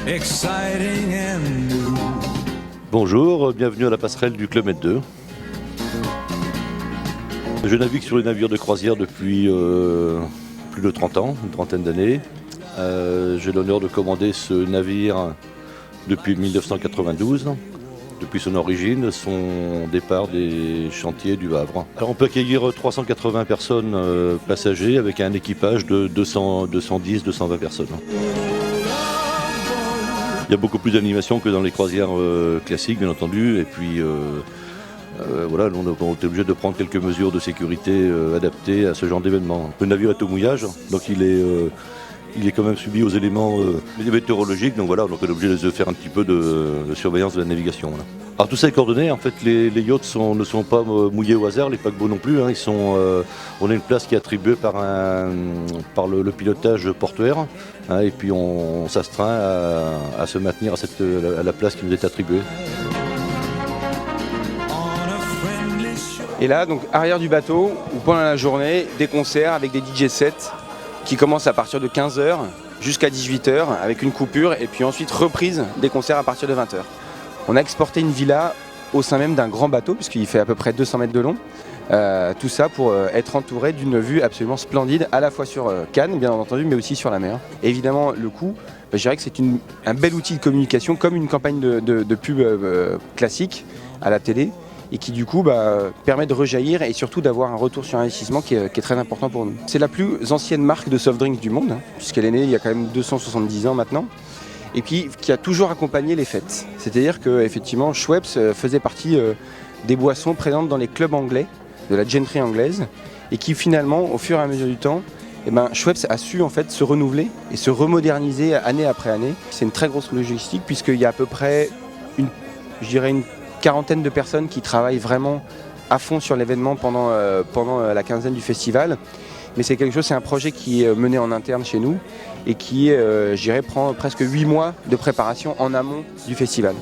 exciting and new. Bonjour, bienvenue à la passerelle du Club Med 2. Je navigue sur les navires de croisière depuis plus de 30 ans, une trentaine d'années. J'ai l'honneur de commander ce navire depuis 1992, depuis son origine, son départ des chantiers du Havre. Alors on peut accueillir 380 personnes passagers avec un équipage de 210-220 personnes. Il y a beaucoup plus d'animation que dans les croisières classiques, bien entendu, et puis voilà, nous on est obligé de prendre quelques mesures de sécurité adaptées à ce genre d'événement. Le navire est au mouillage, donc il est quand même subi aux éléments météorologiques, donc voilà, donc on est obligé de faire un petit peu de surveillance de la navigation. Voilà. Alors tout ça est coordonné, en fait les yachts ne sont pas mouillés au hasard, les paquebots non plus, hein, on a une place qui est attribuée par le pilotage portuaire, hein, et puis on s'astreint à se maintenir à la place qui nous est attribuée. Et là, donc arrière du bateau, ou pendant la journée, des concerts avec des DJ sets qui commencent à partir de 15h jusqu'à 18h avec une coupure et puis ensuite reprise des concerts à partir de 20h. On a exporté une villa au sein même d'un grand bateau puisqu'il fait à peu près 200 mètres de long. Tout ça pour être entouré d'une vue absolument splendide à la fois sur Cannes bien entendu mais aussi sur la mer. Et évidemment le coût, je dirais que c'est un bel outil de communication comme une campagne de pub classique à la télé. Et qui du coup permet de rejaillir et surtout d'avoir un retour sur investissement qui est très important pour nous. C'est la plus ancienne marque de soft drinks du monde, hein, puisqu'elle est née il y a quand même 270 ans maintenant, et puis qui a toujours accompagné les fêtes. C'est-à-dire qu'effectivement Schweppes faisait partie des boissons présentes dans les clubs anglais, de la gentry anglaise, et qui finalement, au fur et à mesure du temps, Schweppes a su en fait se renouveler et se remoderniser année après année. C'est une très grosse logistique puisqu'il y a à peu près une quarantaine de personnes qui travaillent vraiment à fond sur l'événement pendant la quinzaine du festival. Mais c'est un projet qui est mené en interne chez nous et qui, prend presque 8 mois de préparation en amont du festival.